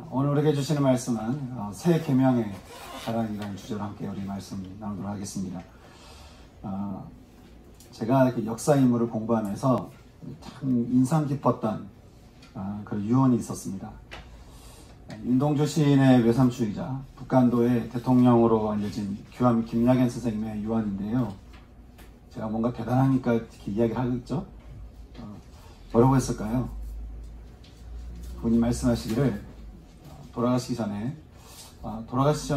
오늘 우리에게 주시는 말씀은 새 계명의 사랑이라는 주제로 함께 우리 말씀 나누도록 하겠습니다. 제가 역사 인물을 공부하면서 참 인상 깊었던 그런 유언이 있었습니다. 윤동주 시인의 외삼주의자, 북한도의 대통령으로 알려진 규암 김약연 선생님의 유언인데요. 제가 뭔가 대단하니까 이렇게 이야기를 하겠죠? 뭐라고 했을까요? 본인 말씀하시기를 돌아가시기 전에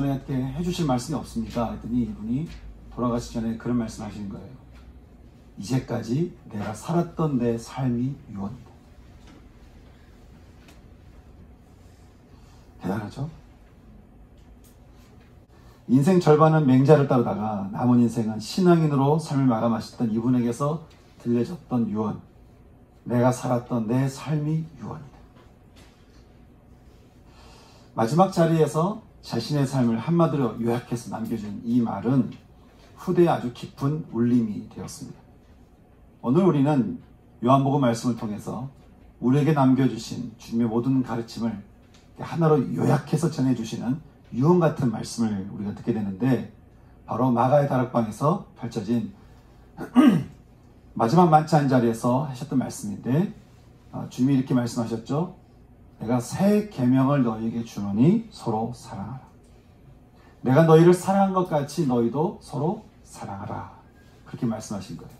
이렇게 해주실 말씀이 없습니까? 했더니 이분이 돌아가시기 전에 그런 말씀 하시는 거예요. 이제까지 내가 살았던 내 삶이 유언이다. 대단하죠? 인생 절반은 맹자를 따르다가 남은 인생은 신앙인으로 삶을 마감하셨던 이분에게서 들려졌던 유언. 내가 살았던 내 삶이 유언이다. 마지막 자리에서 자신의 삶을 한마디로 요약해서 남겨준 이 말은 후대에 아주 깊은 울림이 되었습니다. 오늘 우리는 요한복음 말씀을 통해서 우리에게 남겨주신 주님의 모든 가르침을 하나로 요약해서 전해주시는 유언 같은 말씀을 우리가 듣게 되는데, 바로 마가의 다락방에서 펼쳐진 마지막 만찬 자리에서 하셨던 말씀인데, 주님이 이렇게 말씀하셨죠. 내가 새 계명을 너희에게 주노니 서로 사랑하라. 내가 너희를 사랑한 것 같이 너희도 서로 사랑하라. 그렇게 말씀하신 거예요.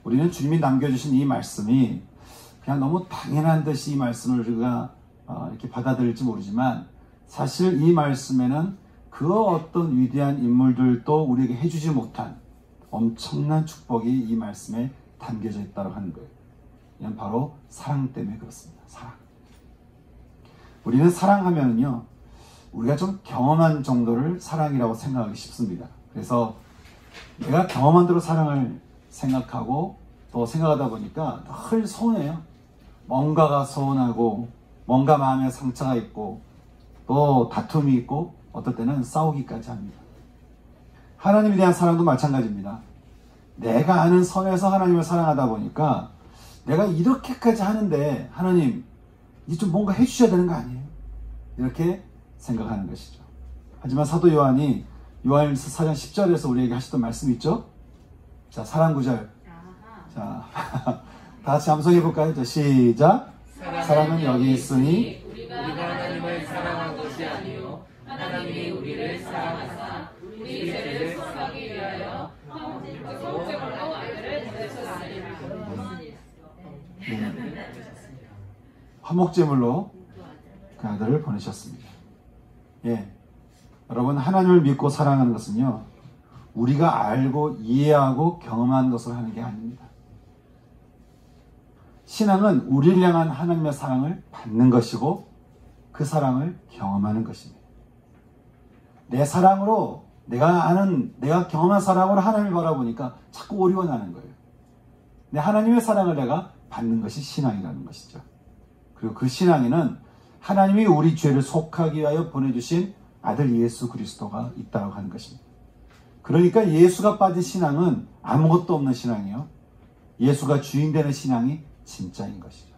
우리는 주님이 남겨주신 이 말씀이 그냥 너무 당연한 듯이 이 말씀을 우리가 이렇게 받아들일지 모르지만, 사실 이 말씀에는 그 어떤 위대한 인물들도 우리에게 해주지 못한 엄청난 축복이 이 말씀에 담겨져 있다고 하는 거예요. 그냥 바로 사랑 때문에 그렇습니다. 사랑. 우리는 사랑하면요, 우리가 좀 경험한 정도를 사랑이라고 생각하기 쉽습니다. 그래서 내가 경험한 대로 사랑을 생각하고 또 생각하다 보니까 늘 서운해요. 뭔가가 서운하고, 뭔가 마음에 상처가 있고, 또 다툼이 있고, 어떨 때는 싸우기까지 합니다. 하나님에 대한 사랑도 마찬가지입니다. 내가 아는 선에서 하나님을 사랑하다 보니까 내가 이렇게까지 하는데 하나님, 이제 좀 뭔가 해주셔야 되는 거 아니에요? 이렇게 생각하는 것이죠. 하지만 사도 요한이 요한일서 4장 10절에서 우리에게 하셨던 말씀 있죠? 자, 사랑 구절. 자, 다 같이 함성해 볼까요? 자, 시작. 사랑은 여기 있으니 우리가 하나님을 사랑한 것이 아니요 하나님이 우리를 사랑하사 우리 죄를 속하기 위하여 화목제물로 아들을 보내셨으리라. 화목제물로 그 아들을 보내셨습니다. 예, 여러분, 하나님을 믿고 사랑하는 것은요, 우리가 알고 이해하고 경험한 것을 하는 게 아닙니다. 신앙은 우리를 향한 하나님의 사랑을 받는 것이고 그 사랑을 경험하는 것입니다. 내 사랑으로, 내가 경험한 사랑으로 하나님을 바라보니까 자꾸 오리가 나는 거예요. 내 하나님의 사랑을 내가 받는 것이 신앙이라는 것이죠. 그리고 그 신앙에는 하나님이 우리 죄를 속하기 위하여 보내주신 아들 예수 그리스도가 있다고 하는 것입니다. 그러니까 예수가 빠진 신앙은 아무것도 없는 신앙이에요. 예수가 주인 되는 신앙이 진짜인 것이죠.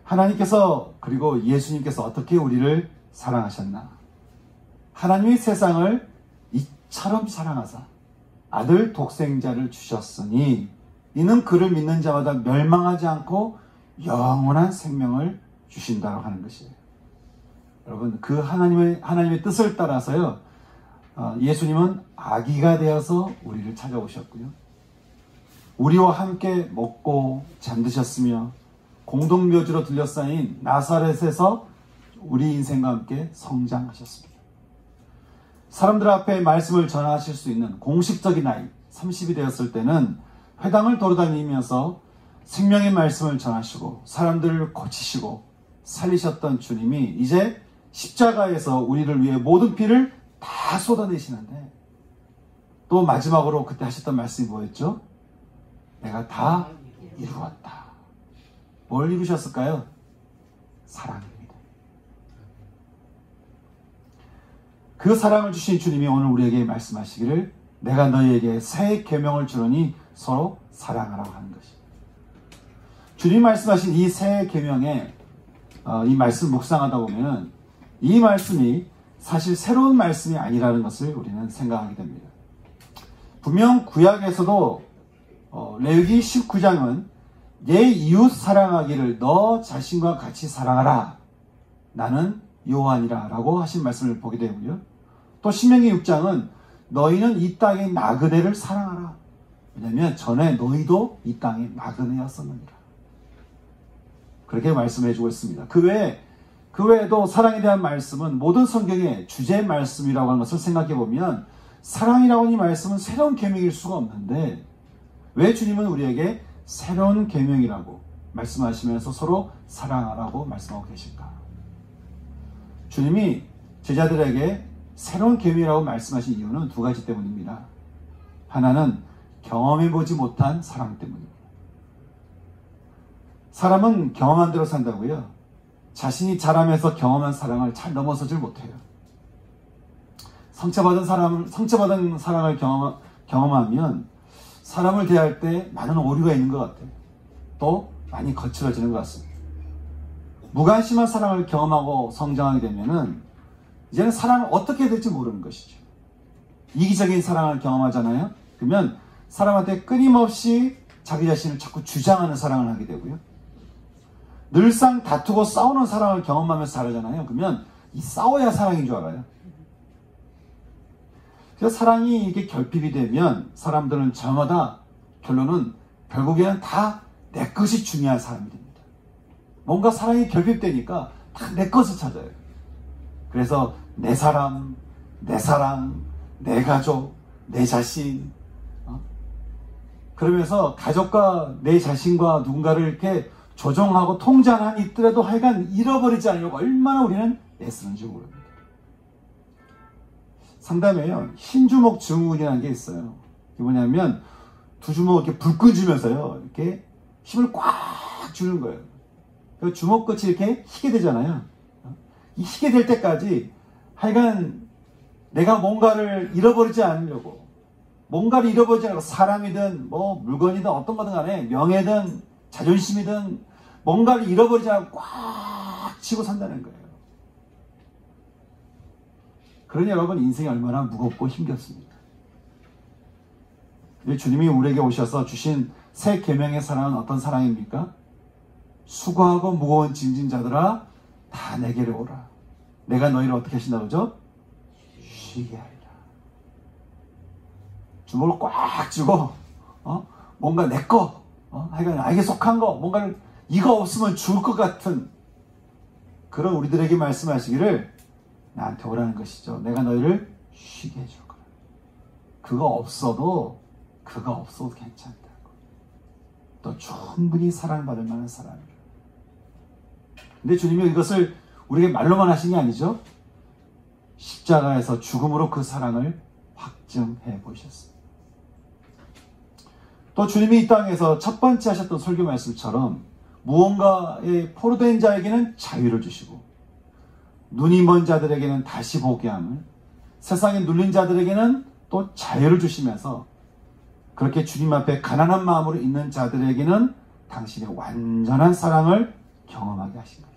하나님께서, 그리고 예수님께서 어떻게 우리를 사랑하셨나? 하나님이 세상을 이처럼 사랑하사 아들 독생자를 주셨으니 이는 그를 믿는 자마다 멸망하지 않고 영원한 생명을 주신다고 하는 것이에요. 여러분, 그 하나님의 뜻을 따라서요, 예수님은 아기가 되어서 우리를 찾아오셨고요, 우리와 함께 먹고 잠드셨으며 공동묘지로 둘러싸인 나사렛에서 우리 인생과 함께 성장하셨습니다. 사람들 앞에 말씀을 전하실 수 있는 공식적인 나이 30이 되었을 때는 회당을 돌아다니면서 생명의 말씀을 전하시고 사람들을 고치시고 살리셨던 주님이 이제 십자가에서 우리를 위해 모든 피를 다 쏟아내시는데, 또 마지막으로 그때 하셨던 말씀이 뭐였죠? 내가 다 이루었다. 뭘 이루셨을까요? 사랑입니다. 그 사랑을 주신 주님이 오늘 우리에게 말씀하시기를 내가 너희에게 새 계명을 주노니 서로 사랑하라고 하는 것입니다. 주님 말씀하신 이 새 계명에 이 말씀 묵상하다 보면 이 말씀이 사실 새로운 말씀이 아니라는 것을 우리는 생각하게 됩니다. 분명 구약에서도 레위기 19장은 내 이웃 사랑하기를 너 자신과 같이 사랑하라. 나는 여호와니라 라고 하신 말씀을 보게 되고요. 또 신명기 6장은 너희는 이 땅의 나그네를 사랑하라. 왜냐하면 전에 너희도 이 땅의 나그네였었느니라. 그렇게 말씀해 주고 있습니다. 그 외에도 사랑에 대한 말씀은 모든 성경의 주제 말씀이라고 하는 것을 생각해 보면 사랑이라고 하는 이 말씀은 새로운 계명일 수가 없는데 왜 주님은 우리에게 새로운 계명이라고 말씀하시면서 서로 사랑하라고 말씀하고 계실까? 주님이 제자들에게 새로운 계명이라고 말씀하신 이유는 두 가지 때문입니다. 하나는 경험해보지 못한 사랑 때문입니다. 사람은 경험한 대로 산다고요. 자신이 자라면서 경험한 사랑을 잘 넘어서질 못해요. 상처받은 사랑을 경험하면 사람을 대할 때 많은 오류가 있는 것 같아요. 또 많이 거칠어지는 것 같습니다. 무관심한 사랑을 경험하고 성장하게 되면은 이제는 사랑을 어떻게 해야 될지 모르는 것이죠. 이기적인 사랑을 경험하잖아요. 그러면 사람한테 끊임없이 자기 자신을 자꾸 주장하는 사랑을 하게 되고요. 늘상 다투고 싸우는 사랑을 경험하면서 자라잖아요. 그러면 이 싸워야 사랑인 줄 알아요. 그래서 사랑이 이게 결핍이 되면 사람들은 저마다 결국에는 다 내 것이 중요한 사람이 됩니다. 뭔가 사랑이 결핍되니까 다 내 것을 찾아요. 그래서 내 사람, 내 사랑, 내 가족, 내 자신, 그러면서 가족과 내 자신과 누군가를 이렇게 조종하고 통제하는 한이 있더라도 하여간 잃어버리지 않으려고 얼마나 우리는 애쓰는지 모릅니다. 상담에요. 흰주먹 증후군이라는 게 있어요. 이게 뭐냐면 두 주먹 이렇게 불끈 쥐면서요. 이렇게 힘을 꽉 주는 거예요. 그 주먹 끝이 이렇게 희게 되잖아요. 이 희게 될 때까지 하여간 내가 뭔가를 잃어버리지 않으려고 뭔가를 잃어버리지 않고 사람이든 뭐 물건이든 어떤 거든 간에 명예든 자존심이든 뭔가를 잃어버리지 않고 꽉 쥐고 산다는 거예요. 그러니 여러분 인생이 얼마나 무겁고 힘겹습니까? 주님이 우리에게 오셔서 주신 새 계명의 사랑은 어떤 사랑입니까? 수고하고 무거운 짐진 자들아 다 내게로 오라. 내가 너희를 어떻게 하신다고 그러죠? 쉬게 하리라. 주먹을 꽉 쥐고 뭔가 내 거, 하여간 나에게 속한 거, 뭔가를 이거 없으면 죽을 것 같은 그런 우리들에게 말씀하시기를 나한테 오라는 것이죠. 내가 너희를 쉬게 해줄 거라. 그거 없어도 괜찮다고. 또 충분히 사랑을 받을 만한 사람이라. 근데 주님이 이것을 우리에게 말로만 하신 게 아니죠. 십자가에서 죽음으로 그 사랑을 확증해 보셨습니다. 또 주님이 이 땅에서 첫 번째 하셨던 설교 말씀처럼 무언가에 포로된 자에게는 자유를 주시고 눈이 먼 자들에게는 다시 보게 함을, 세상에 눌린 자들에게는 또 자유를 주시면서 그렇게 주님 앞에 가난한 마음으로 있는 자들에게는 당신의 완전한 사랑을 경험하게 하신 거예요.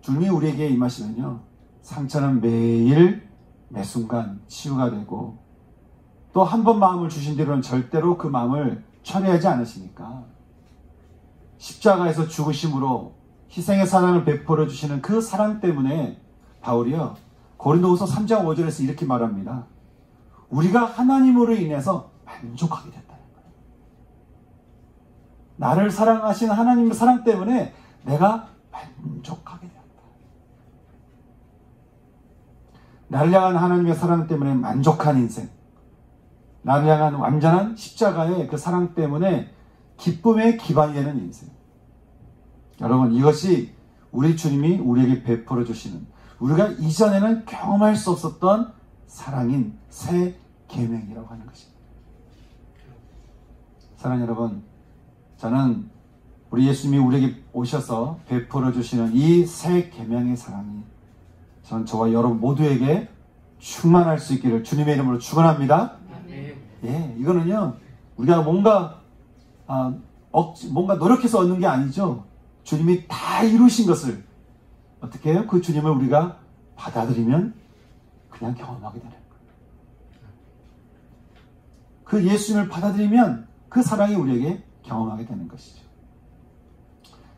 주님이 우리에게 임하시면요, 상처는 매일 매순간 치유가 되고 또 한 번 마음을 주신 뒤로는 절대로 그 마음을 처리하지 않으시니까 십자가에서 죽으심으로 희생의 사랑을 베풀어 주시는 그 사랑 때문에 바울이요 고린도후서 3장 5절에서 이렇게 말합니다. 우리가 하나님으로 인해서 만족하게 됐다는 거예요. 나를 사랑하신 하나님의 사랑 때문에 내가 만족하게 됐다. 나를 향한 하나님의 사랑 때문에 만족한 인생, 나를 향한 완전한 십자가의 그 사랑 때문에 기쁨의 기반이 되는 인생. 여러분, 이것이 우리 주님이 우리에게 베풀어 주시는, 우리가 이전에는 경험할 수 없었던 사랑인 새 계명이라고 하는 것입니다. 사랑하는 여러분, 저는 우리 예수님이 우리에게 오셔서 베풀어 주시는 이 새 계명의 사랑이 저는 저와 여러분 모두에게 충만할 수 있기를 주님의 이름으로 축원합니다. 예, 이거는요 우리가 뭔가 노력해서 얻는 게 아니죠. 주님이 다 이루신 것을 어떻게 해요? 그 주님을 우리가 받아들이면 그냥 경험하게 되는 거예요. 그 예수님을 받아들이면 그 사랑이 우리에게 경험하게 되는 것이죠.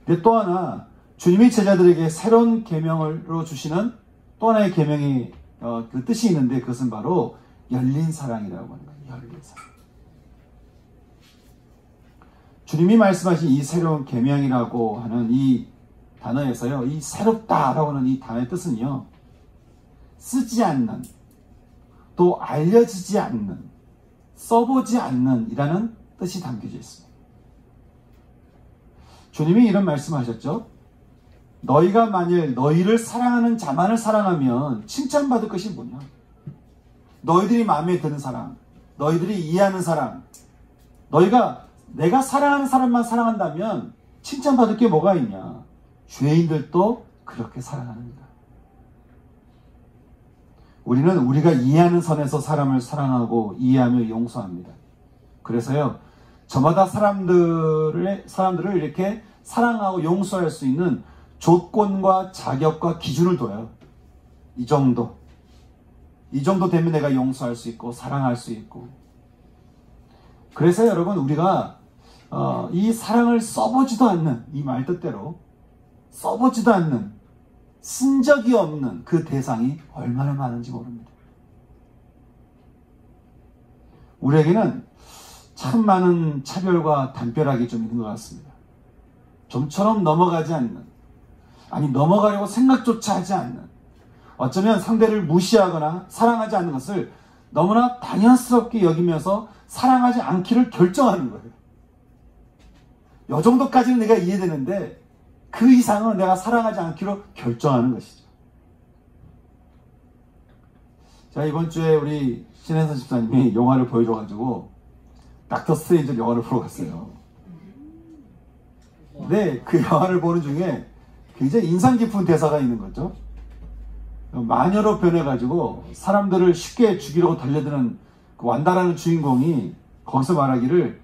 근데 또 하나 주님이 제자들에게 새로운 계명으로 주시는 또 하나의 계명이 그 뜻이 있는데 그것은 바로 열린 사랑이라고 하는 거예요. 열린 사랑. 주님이 말씀하신 이 새로운 계명이라고 하는 이 단어에서요, 이 새롭다라고 하는 이 단어의 뜻은요, 쓰지 않는, 또 알려지지 않는, 써보지 않는 이라는 뜻이 담겨져 있습니다. 주님이 이런 말씀하셨죠. 너희가 만일 너희를 사랑하는 자만을 사랑하면 칭찬받을 것이 뭐냐? 너희들이 마음에 드는 사랑, 너희들이 이해하는 사랑, 너희가 내가 사랑하는 사람만 사랑한다면 칭찬받을 게 뭐가 있냐? 죄인들도 그렇게 사랑합니다. 우리는 우리가 이해하는 선에서 사람을 사랑하고 이해하며 용서합니다. 그래서요, 저마다 사람들을 이렇게 사랑하고 용서할 수 있는 조건과 자격과 기준을 둬요. 이 정도 되면 내가 용서할 수 있고 사랑할 수 있고. 그래서 여러분, 우리가 이 사랑을 써보지도 않는, 이 말 뜻대로 써보지도 않는, 쓴 적이 없는 그 대상이 얼마나 많은지 모릅니다. 우리에게는 참 많은 차별과 담벼락이 좀 있는 것 같습니다. 좀처럼 넘어가지 않는, 아니 넘어가려고 생각조차 하지 않는, 어쩌면 상대를 무시하거나 사랑하지 않는 것을 너무나 당연스럽게 여기면서 사랑하지 않기를 결정하는 거예요. 이 정도까지는 내가 이해되는데 그 이상은 내가 사랑하지 않기로 결정하는 것이죠. 자, 이번 주에 우리 신혜선 집사님이 영화를 보여줘가지고 닥터 스트레인지 영화를 보러 갔어요. 근데 그 영화를 보는 중에 굉장히 인상 깊은 대사가 있는 거죠. 마녀로 변해가지고 사람들을 쉽게 죽이려고 달려드는 그 완다라는 주인공이 거기서 말하기를,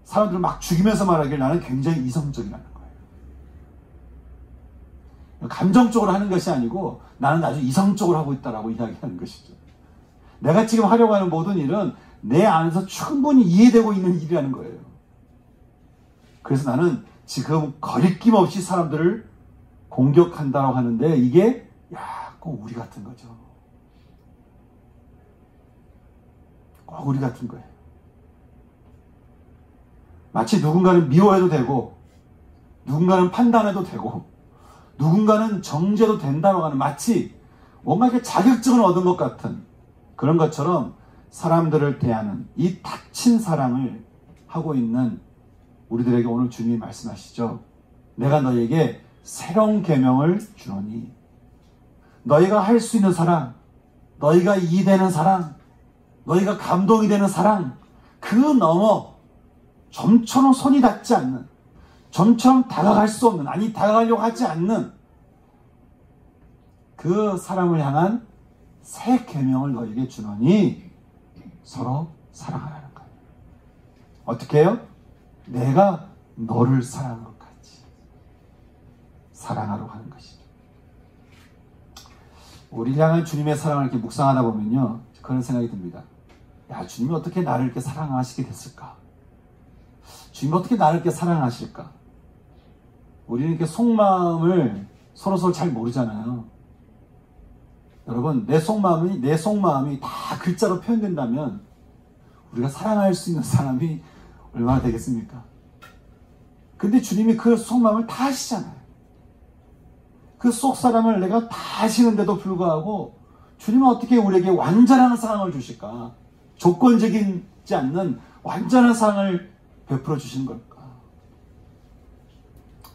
사람들을 막 죽이면서 말하기를 나는 굉장히 이성적이라는 거예요. 감정적으로 하는 것이 아니고 나는 아주 이성적으로 하고 있다라고 이야기하는 것이죠. 내가 지금 하려고 하는 모든 일은 내 안에서 충분히 이해되고 있는 일이라는 거예요. 그래서 나는 지금 거리낌 없이 사람들을 공격한다고 하는데 이게 꼭 우리 같은 거죠. 꼭 우리 같은 거예요. 마치 누군가는 미워해도 되고, 누군가는 판단해도 되고, 누군가는 정죄도 된다고 하는, 마치 뭔가 이렇게 자격증을 얻은 것 같은 그런 것처럼 사람들을 대하는 이 닫힌 사랑을 하고 있는 우리들에게 오늘 주님이 말씀하시죠. 내가 너에게 새로운 계명을 주노니, 너희가 할 수 있는 사랑, 너희가 이해되는 사랑, 너희가 감동이 되는 사랑, 그 너머 좀처럼 손이 닿지 않는, 좀처럼 다가갈 수 없는, 아니 다가가려고 하지 않는 그 사람을 향한 새 계명을 너희에게 주노니 서로 사랑하라는 거예요. 어떻게 해요? 내가 너를 사랑한 것 같이 사랑하라고 하는 것이죠. 우리 향한 주님의 사랑을 이렇게 묵상하다 보면요, 그런 생각이 듭니다. 야, 주님이 어떻게 나를 이렇게 사랑하시게 됐을까? 주님이 어떻게 나를 이렇게 사랑하실까? 우리는 이렇게 속마음을 서로 잘 모르잖아요. 여러분, 내 속마음이 다 글자로 표현된다면 우리가 사랑할 수 있는 사람이 얼마나 되겠습니까? 근데 주님이 그 속마음을 다 아시잖아요. 그 속 사람을 내가 다 아시는데도 불구하고 주님은 어떻게 우리에게 완전한 사랑을 주실까? 조건적이지 않는 완전한 사랑을 베풀어 주시는 걸까?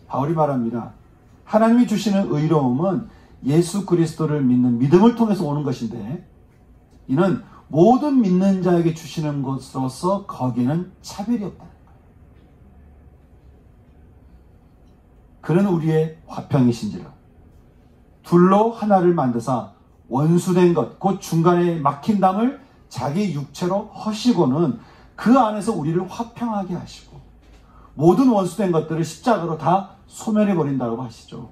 바울이 말합니다. 하나님이 주시는 의로움은 예수 그리스도를 믿는 믿음을 통해서 오는 것인데, 이는 모든 믿는 자에게 주시는 것으로서 거기에는 차별이 없다는 거예요. 그는 우리의 화평이신지라 둘로 하나를 만드사 원수된 것 곧 중간에 막힌 담을 자기 육체로 허시고는 그 안에서 우리를 화평하게 하시고 모든 원수된 것들을 십자가로 다 소멸해 버린다고 하시죠.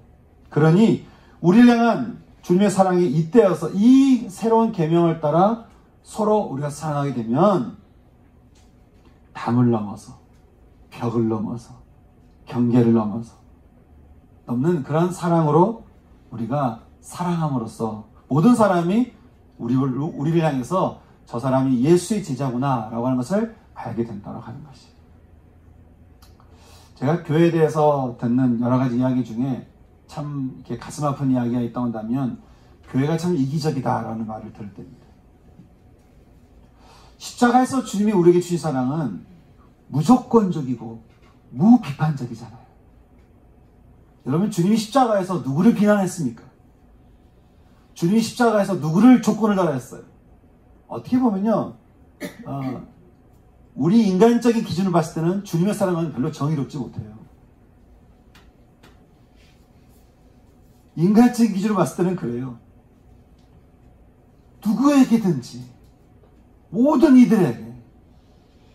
그러니 우리를 향한 주님의 사랑이 이때여서 이 새로운 계명을 따라 서로 우리가 사랑하게 되면 담을 넘어서 벽을 넘어서 경계를 넘어서 넘는 그런 사랑으로 우리가 사랑함으로써 모든 사람이 우리를 향해서 저 사람이 예수의 제자구나 라고 하는 것을 알게 된다고 하는 것이. 제가 교회에 대해서 듣는 여러 가지 이야기 중에 참 이렇게 가슴 아픈 이야기가 있다고 한다면 교회가 참 이기적이다라는 말을 들을 때입니다. 십자가에서 주님이 우리에게 주신 사랑은 무조건적이고 무비판적이잖아요. 여러분, 주님이 십자가에서 누구를 비난했습니까? 주님이 십자가에서 누구를 조건을 달았어요? 어떻게 보면요, 우리 인간적인 기준을 봤을 때는 주님의 사랑은 별로 정의롭지 못해요. 인간적인 기준을 봤을 때는 그래요. 누구에게든지 모든 이들에게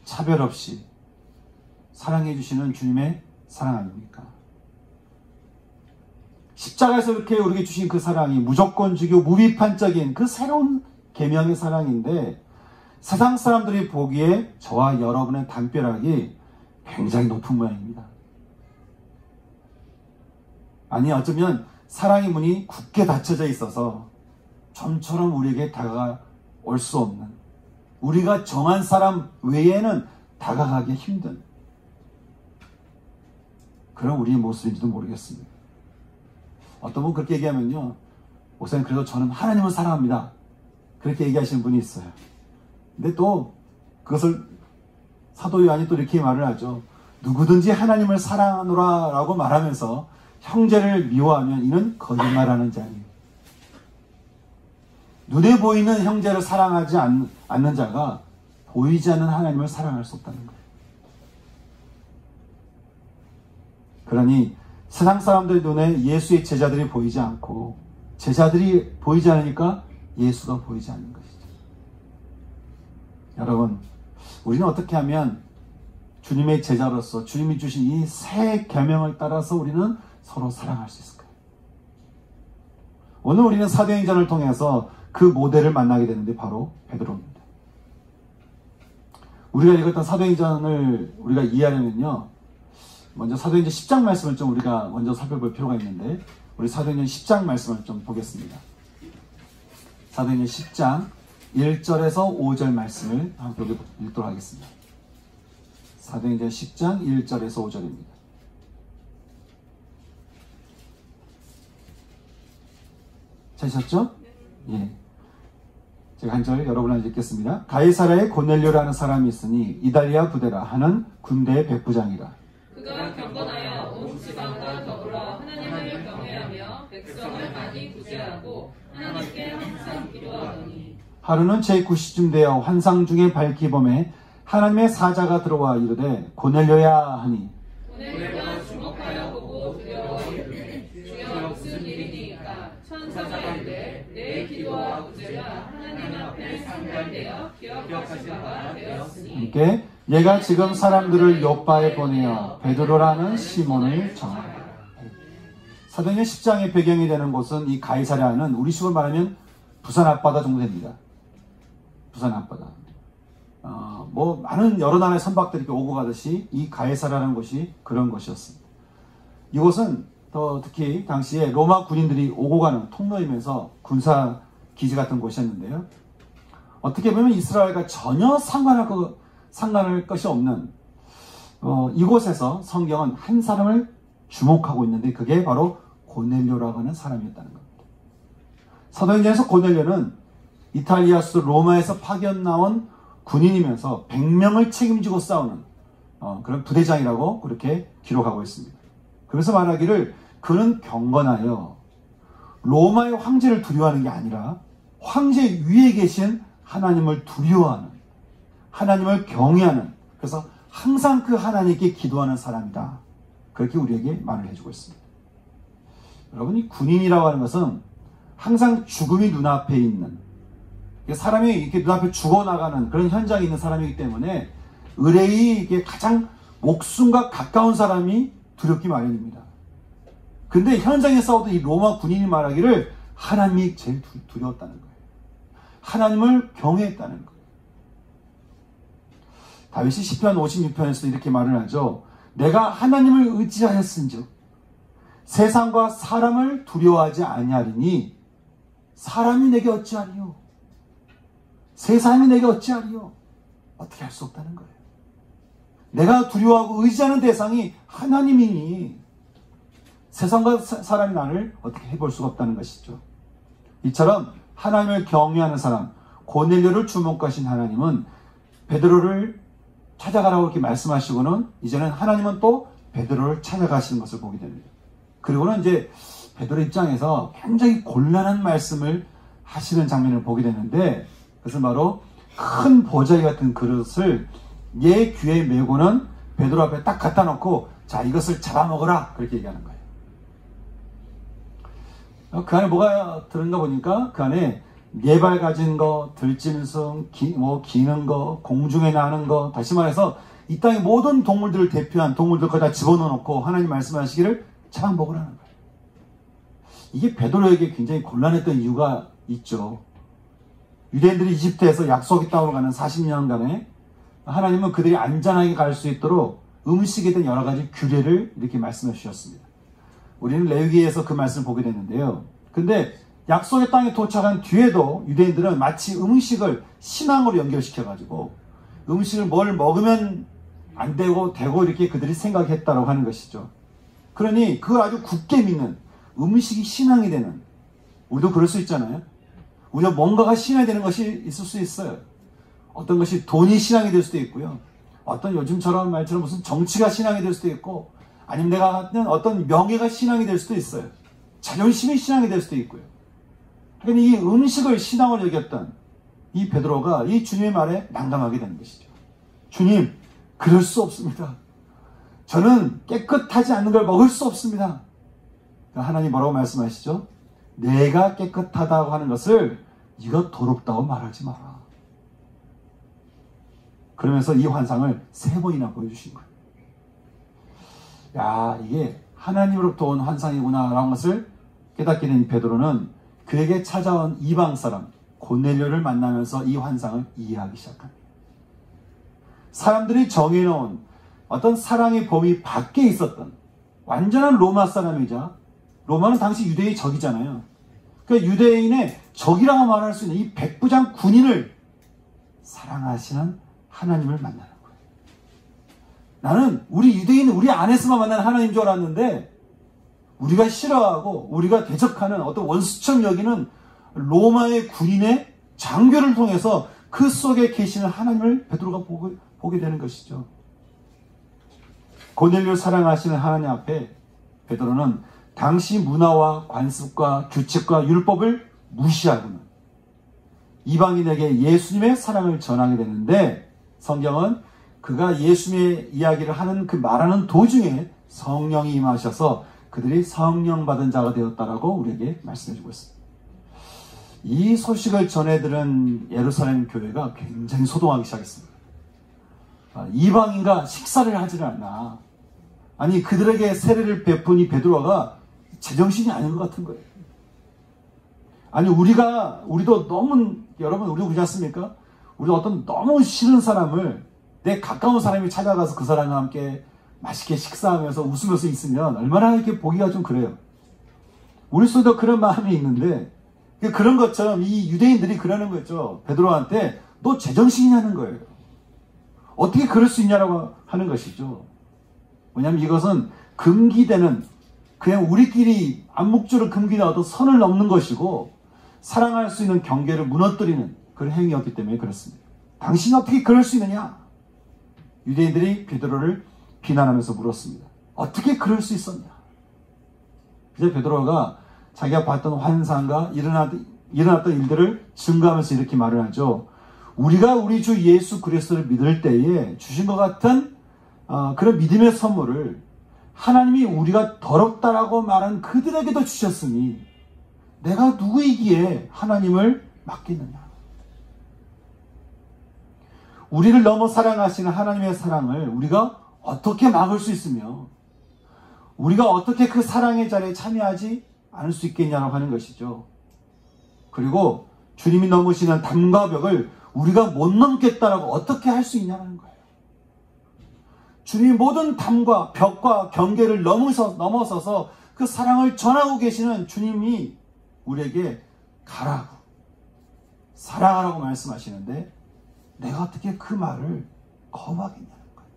차별 없이 사랑해 주시는 주님의 사랑 아닙니까? 십자가에서 이렇게 우리에게 주신 그 사랑이 무조건적이고 무비판적인 그 새로운 계명의 사랑인데 세상 사람들이 보기에 저와 여러분의 담벼락이 굉장히 높은 모양입니다. 아니, 어쩌면 사랑의 문이 굳게 닫혀져 있어서 좀처럼 우리에게 다가올 수 없는, 우리가 정한 사람 외에는 다가가기 힘든 그런 우리의 모습인지도 모르겠습니다. 어떤 분 그렇게 얘기하면요, 목사님 그래도 저는 하나님을 사랑합니다, 그렇게 얘기하시는 분이 있어요. 근데 또 그것을 사도 요한이 또 이렇게 말을 하죠. 누구든지 하나님을 사랑하노라 라고 말하면서 형제를 미워하면 이는 거짓말하는 자니, 눈에 보이는 형제를 사랑하지 않는 자가 보이지 않는 하나님을 사랑할 수 없다는 거예요. 그러니 세상 사람들 눈에 예수의 제자들이 보이지 않고 제자들이 보이지 않으니까 예수가 보이지 않는 것이죠. 여러분, 우리는 어떻게 하면 주님의 제자로서 주님이 주신 이 새 계명을 따라서 우리는 서로 사랑할 수 있을까요? 오늘 우리는 사도행전을 통해서 그 모델을 만나게 되는데 바로 베드로입니다. 우리가 읽었던 사도행전을 우리가 이해하려면요, 먼저 사도행전 10장 말씀을 좀 우리가 먼저 살펴볼 필요가 있는데, 우리 사도행전 10장 말씀을 좀 보겠습니다. 사도행전 10장 1절에서 5절 말씀을 함께 읽도록 하겠습니다. 사도행전 10장 1절에서 5절입니다. 찾으셨죠? 예. 제가 한 절 여러분한테 읽겠습니다. 가이사랴에 고넬료라는 사람이 있으니 이달리아 부데라 하는 군대의 백부장이라. 그가 경건하여 온 지방과 더불어 하나님을 경외하며 백성을 많이 구제하고 하나님께 항상 기도하더니 하루는 제9시쯤 되어 환상 중에 밝히 범에 하나님의 사자가 들어와 이르되 고넬료야 하니, 고넬료가 주목하여 보고 두려워 이르되 주여 무슨 일이니까? 천사가 이르되 내 기도와 구제가 하나님 앞에 상달되어 기억하신 바가 되었으니 함께 얘가 지금 사람들을 요빠에 보내어 베드로라는 시몬을 정하라. 사도행전 10장의 배경이 되는 곳은 이 가이사랴는 우리식으로 말하면 부산 앞바다 정도 됩니다. 부산 앞바다. 많은 여러 나라의 선박들이 이렇게 오고 가듯이 이 가이사랴라는 곳이 그런 곳이었습니다. 이곳은 특히 당시에 로마 군인들이 오고 가는 통로이면서 군사 기지 같은 곳이었는데요. 어떻게 보면 이스라엘과 전혀 상관할 것이 없는 이곳에서 성경은 한 사람을 주목하고 있는데 그게 바로 고넬료라고 하는 사람이었다는 겁니다. 사도행전에서 고넬료는 이탈리아 수도 로마에서 파견 나온 군인이면서 100명을 책임지고 싸우는 그런 부대장이라고 그렇게 기록하고 있습니다. 그래서 말하기를 그는 경건하여 로마의 황제를 두려워하는 게 아니라 황제 위에 계신 하나님을 두려워하는, 하나님을 경외하는, 그래서 항상 그 하나님께 기도하는 사람이다, 그렇게 우리에게 말을 해주고 있습니다. 여러분, 이 군인이라고 하는 것은 항상 죽음이 눈앞에 있는, 사람이 이렇게 눈앞에 죽어나가는 그런 현장에 있는 사람이기 때문에 의뢰이 이게 가장 목숨과 가까운 사람이 두렵기 마련입니다. 근데 현장에 싸우던 이 로마 군인이 말하기를 하나님이 제일 두려웠다는 거예요. 하나님을 경외했다는 거예요. 다윗이 시편 56편에서 이렇게 말을 하죠. 내가 하나님을 의지하였은즉 세상과 사람을 두려워하지 아니하리니 사람이 내게 어찌하리요? 세상이 내게 어찌하리요? 어떻게 할 수 없다는 거예요. 내가 두려워하고 의지하는 대상이 하나님이니 세상과 사람이 나를 어떻게 해볼 수가 없다는 것이죠. 이처럼 하나님을 경외하는 사람, 고넬료를 주목하신 하나님은 베드로를 찾아가라고 이렇게 말씀하시고는 이제는 하나님은 또 베드로를 찾아가시는 것을 보게 됩니다. 그리고는 이제 베드로 입장에서 굉장히 곤란한 말씀을 하시는 장면을 보게 되는데, 그것은 바로 큰 보자기 같은 그릇을 얘 귀에 메고는 베드로 앞에 딱 갖다 놓고 자 이것을 잡아먹어라 그렇게 얘기하는 거예요. 그 안에 뭐가 들었나 보니까 그 안에 4발 가진 거, 들짐승, 기는 거, 공중에 나는 거, 다시 말해서 이 땅의 모든 동물들을 대표한 동물들 거기 다 집어넣어놓고 하나님 말씀하시기를 잡아먹으라는 거예요. 이게 베드로에게 굉장히 곤란했던 이유가 있죠. 유대인들이 이집트에서 약속의 땅으로 가는 40년간에 하나님은 그들이 안전하게 갈 수 있도록 음식에 대한 여러 가지 규례를 이렇게 말씀해 주셨습니다. 우리는 레위기에서 그 말씀을 보게 됐는데요. 근데 약속의 땅에 도착한 뒤에도 유대인들은 마치 음식을 신앙으로 연결시켜가지고 음식을 뭘 먹으면 안 되고 이렇게 그들이 생각했다고 하는 것이죠. 그러니 그걸 아주 굳게 믿는 음식이 신앙이 되는, 우리도 그럴 수 있잖아요. 우리가 뭔가가 신앙이 되는 것이 있을 수 있어요. 어떤 것이 돈이 신앙이 될 수도 있고요. 어떤 요즘처럼 말처럼 무슨 정치가 신앙이 될 수도 있고, 아니면 내가 하는 어떤 명예가 신앙이 될 수도 있어요. 자존심이 신앙이 될 수도 있고요. 그러니까 이 음식을 신앙으로 여겼던 이 베드로가 이 주님의 말에 난감하게 되는 것이죠. 주님, 그럴 수 없습니다. 저는 깨끗하지 않는 걸 먹을 수 없습니다. 하나님 뭐라고 말씀하시죠? 내가 깨끗하다고 하는 것을 네가 더럽다고 말하지 마라. 그러면서 이 환상을 3번이나 보여주신 거예요. 야, 이게 하나님으로부터 온 환상이구나 라는 것을 깨닫게 된 베드로는 그에게 찾아온 이방 사람 고넬료를 만나면서 이 환상을 이해하기 시작합니다. 사람들이 정해놓은 어떤 사랑의 범위 밖에 있었던 완전한 로마 사람이자, 로마는 당시 유대의 적이잖아요. 그러니까 유대인의 적이라고 말할 수 있는 이 백부장 군인을 사랑하시는 하나님을 만나는 거예요. 나는 우리 유대인, 우리 안에서만 만나는 하나님인 줄 알았는데 우리가 싫어하고 우리가 대적하는 어떤 원수처럼 여기는 로마의 군인의 장교를 통해서 그 속에 계시는 하나님을 베드로가 보게 되는 것이죠. 고넬료를 사랑하시는 하나님 앞에 베드로는 당시 문화와 관습과 규칙과 율법을 무시하고는 이방인에게 예수님의 사랑을 전하게 되는데, 성경은 그가 예수님의 이야기를 하는 그 말하는 도중에 성령이 임하셔서 그들이 성령 받은 자가 되었다라고 우리에게 말씀해주고 있습니다. 이 소식을 전해들은 예루살렘 교회가 굉장히 소동하기 시작했습니다. 이방인과 식사를 하지를 않나. 아니, 그들에게 세례를 베푼 이 베드로가 제정신이 아닌 것 같은 거예요. 아니, 우리도 너무, 여러분, 우리도 그렇지 않습니까? 우리도 어떤 너무 싫은 사람을 내 가까운 사람이 찾아가서 그 사람과 함께 맛있게 식사하면서 웃으면서 있으면 얼마나 이렇게 보기가 좀 그래요. 우리 속에도 그런 마음이 있는데, 그런 것처럼 이 유대인들이 그러는 거죠. 베드로한테 너 제정신이냐는 거예요. 어떻게 그럴 수 있냐라고 하는 것이죠. 왜냐하면 이것은 금기되는, 그냥 우리끼리 암묵적으로 금기된 어떤 선을 넘는 것이고 사랑할 수 있는 경계를 무너뜨리는 그런 행위였기 때문에 그렇습니다. 당신이 어떻게 그럴 수 있느냐? 유대인들이 베드로를 비난하면서 물었습니다. 어떻게 그럴 수 있었냐? 이제 베드로가 자기가 봤던 환상과 일어났던 일들을 증거하면서 이렇게 말을 하죠. 우리가 우리 주 예수 그리스도를 믿을 때에 주신 것 같은 그런 믿음의 선물을 하나님이 우리가 더럽다라고 말한 그들에게도 주셨으니 내가 누구이기에 하나님을 맡겠느냐. 우리를 너무 사랑하시는 하나님의 사랑을 우리가 어떻게 막을 수 있으며 우리가 어떻게 그 사랑의 자리에 참여하지 않을 수 있겠냐고 하는 것이죠. 그리고 주님이 넘으시는 담과 벽을 우리가 못 넘겠다라고 어떻게 할 수 있냐는 거예요. 주님이 모든 담과 벽과 경계를 넘어서서 그 사랑을 전하고 계시는 주님이 우리에게 가라고, 사랑하라고 말씀하시는데 내가 어떻게 그 말을 거부하겠냐는 거예요.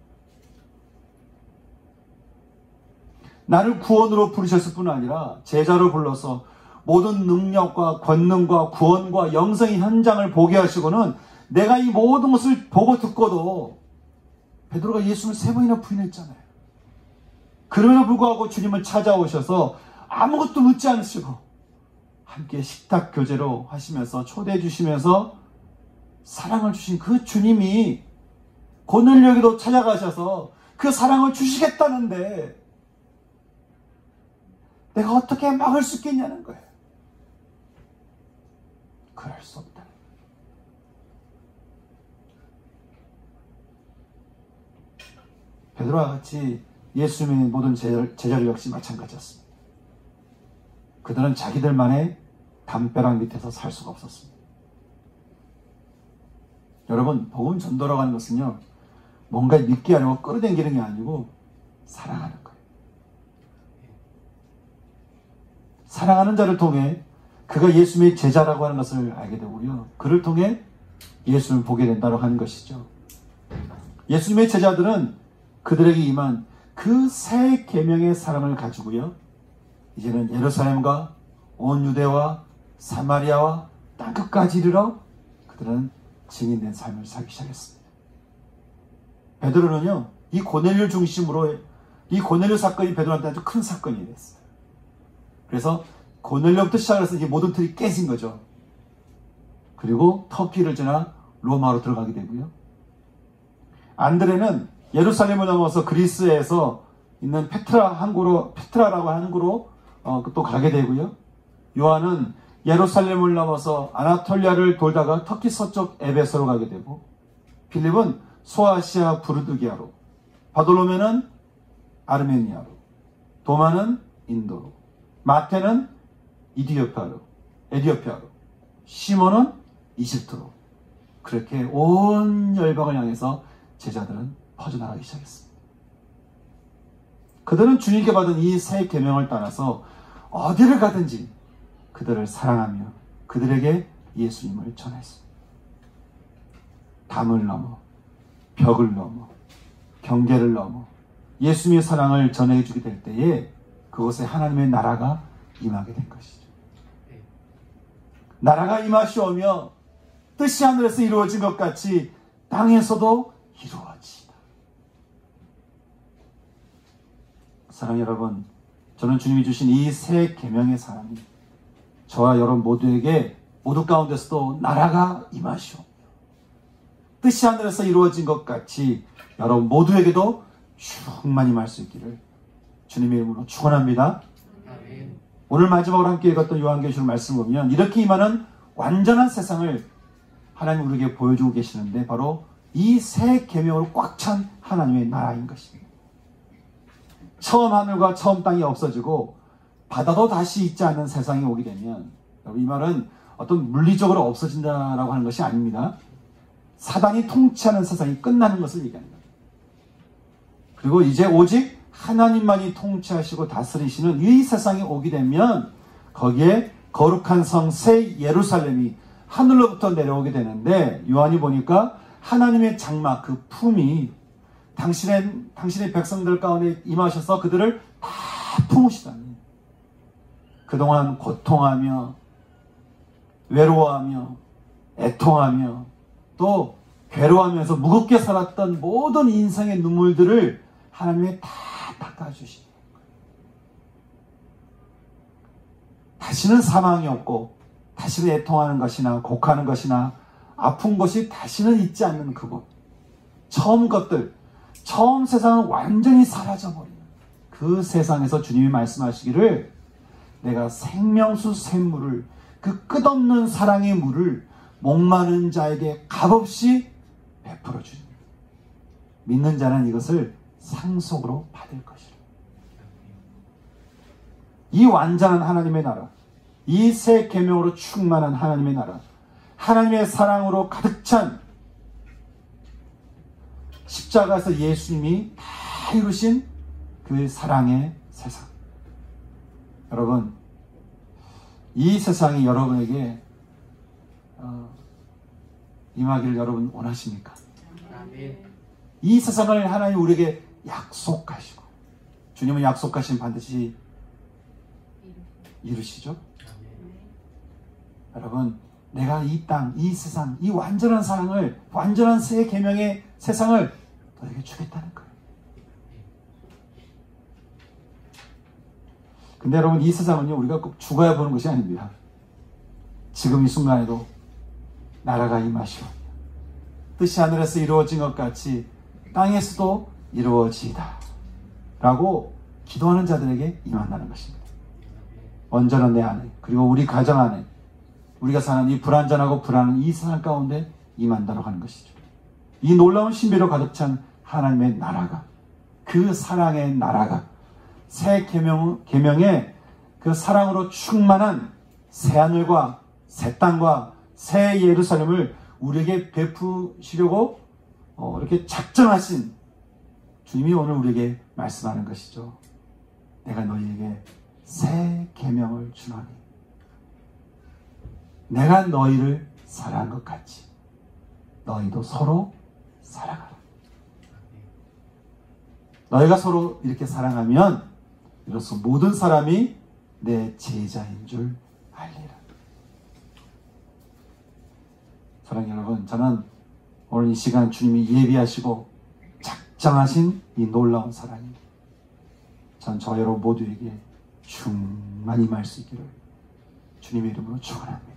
나를 구원으로 부르셨을 뿐 아니라 제자로 불러서 모든 능력과 권능과 구원과 영생의 현장을 보게 하시고는 내가 이 모든 것을 보고 듣고도 베드로가 예수님을 3번이나 부인했잖아요. 그럼에도 불구하고 주님을 찾아오셔서 아무것도 묻지 않으시고 함께 식탁 교제로 하시면서 초대해 주시면서 사랑을 주신 그 주님이 고넬료에게도 찾아가셔서 그 사랑을 주시겠다는데 내가 어떻게 막을 수 있겠냐는 거예요. 그럴 수 없다. 베드로와 같이 예수님의 모든 제자들 역시 마찬가지였습니다. 그들은 자기들만의 담벼락 밑에서 살 수가 없었습니다. 여러분, 복음 전도라고 하는 것은요, 뭔가 믿게 하려고 끌어당기는 게 아니고 사랑하는 거예요. 사랑하는 자를 통해 그가 예수님의 제자라고 하는 것을 알게 되고요, 그를 통해 예수님을 보게 된다고 하는 것이죠. 예수님의 제자들은 그들에게 임한 그 새 계명의 사랑을 가지고요, 이제는 예루살렘과 온 유대와 사마리아와 땅끝까지 이르러 그들은 증인된 삶을 살기 시작했습니다. 베드로는요, 이 고넬료 중심으로 이 고넬료 사건이 베드로한테 아주 큰 사건이 됐어요. 그래서 고넬료부터 시작해서 이제 모든 틀이 깨진 거죠. 그리고 터키를 지나 로마로 들어가게 되고요. 안드레는 예루살렘을 넘어서 그리스에서 있는 페트라라고 하는 항구로 또 가게 되고요. 요한은 예루살렘을 넘어서 아나톨리아를 돌다가 터키 서쪽 에베소로 가게 되고, 필립은 소아시아 부르드기아로, 바돌로메는 아르메니아로, 도마는 인도로, 마태는 에디오피아로, 시몬은 이집트로, 그렇게 온 열방을 향해서 제자들은 퍼져나가기 시작했습니다. 그들은 주님께 받은 이 새 계명을 따라서 어디를 가든지 그들을 사랑하며 그들에게 예수님을 전했습니다. 담을 넘어, 벽을 넘어, 경계를 넘어 예수님의 사랑을 전해주게 될 때에 그곳에 하나님의 나라가 임하게 된 것이죠. 나라가 임하시오며 뜻이 하늘에서 이루어진 것 같이 땅에서도 이루어지다. 사랑하는 여러분, 저는 주님이 주신 이 새 계명의 사랑이 저와 여러분 모두 가운데서도 나라가 임하시오, 뜻이 하늘에서 이루어진 것 같이 여러분 모두에게도 충만히 임할 수 있기를 주님의 이름으로 축원합니다. 오늘 마지막으로 함께 읽었던 요한계시록 말씀을 보면 이렇게 임하는 완전한 세상을 하나님 우리에게 보여주고 계시는데 바로 이 새 계명으로 꽉 찬 하나님의 나라인 것입니다. 처음 하늘과 처음 땅이 없어지고 바다도 다시 있지 않는 세상이 오게 되면, 이 말은 어떤 물리적으로 없어진다라고 하는 것이 아닙니다. 사단이 통치하는 세상이 끝나는 것을 얘기합니다. 그리고 이제 오직 하나님만이 통치하시고 다스리시는 이 세상이 오게 되면 거기에 거룩한 성 새 예루살렘이 하늘로부터 내려오게 되는데, 요한이 보니까 하나님의 장막, 그 품이 당신의 백성들 가운데 임하셔서 그들을 다 품으시다니. 그동안 고통하며 외로워하며 애통하며 또 괴로워하면서 무겁게 살았던 모든 인생의 눈물들을 하나님이 다 닦아주시는 거예요. 다시는 사망이 없고 다시는 애통하는 것이나 곡하는 것이나 아픈 것이 다시는 있지 않는 그곳, 처음 세상은 완전히 사라져버리는 그 세상에서 주님이 말씀하시기를 내가 생명수 샘물을, 그 끝없는 사랑의 물을 목마른 자에게 값없이 베풀어 주리라. 믿는 자는 이것을 상속으로 받을 것이라. 이 완전한 하나님의 나라, 이 새 계명으로 충만한 하나님의 나라, 하나님의 사랑으로 가득 찬 십자가에서 예수님이 다 이루신 그 사랑의 세상. 여러분, 이 세상이 여러분에게 임하기를 여러분 원하십니까? 이 세상을 하나님 우리에게 약속하시고, 주님은 약속하신 반드시 이루시죠? 여러분, 내가 이 땅, 이 세상, 이 완전한 사랑을, 완전한 새 계명의 세상을 너에게 주겠다는 거예요. 근데 여러분, 이 세상은요, 우리가 꼭 죽어야 보는 것이 아닙니다. 지금 이 순간에도 나라가 임하시오. 뜻이 하늘에서 이루어진 것 같이 땅에서도 이루어지이다 라고 기도하는 자들에게 임한다는 것입니다. 온전한 내 안에, 그리고 우리 가정 안에, 우리가 사는 이 불완전하고 불안한 이 세상 가운데 임한다고 하는 것이죠. 이 놀라운 신비로 가득 찬 하나님의 나라가, 그 사랑의 나라가, 새 계명의 그 사랑으로 충만한 새 하늘과 새 땅과 새 예루살렘을 우리에게 베푸시려고 이렇게 작정하신 주님이 오늘 우리에게 말씀하는 것이죠. 내가 너희에게 새 계명을 주노니 내가 너희를 사랑한 것 같이 너희도 서로 사랑하라. 너희가 서로 이렇게 사랑하면 이로써 모든 사람이 내 제자인 줄 알리라. 사랑하는 여러분, 저는 오늘 이 시간 주님이 예비하시고 작정하신 이 놀라운 사랑이 전 저 여러분 모두에게 충만히 임할 수 있기를 주님의 이름으로 축원합니다.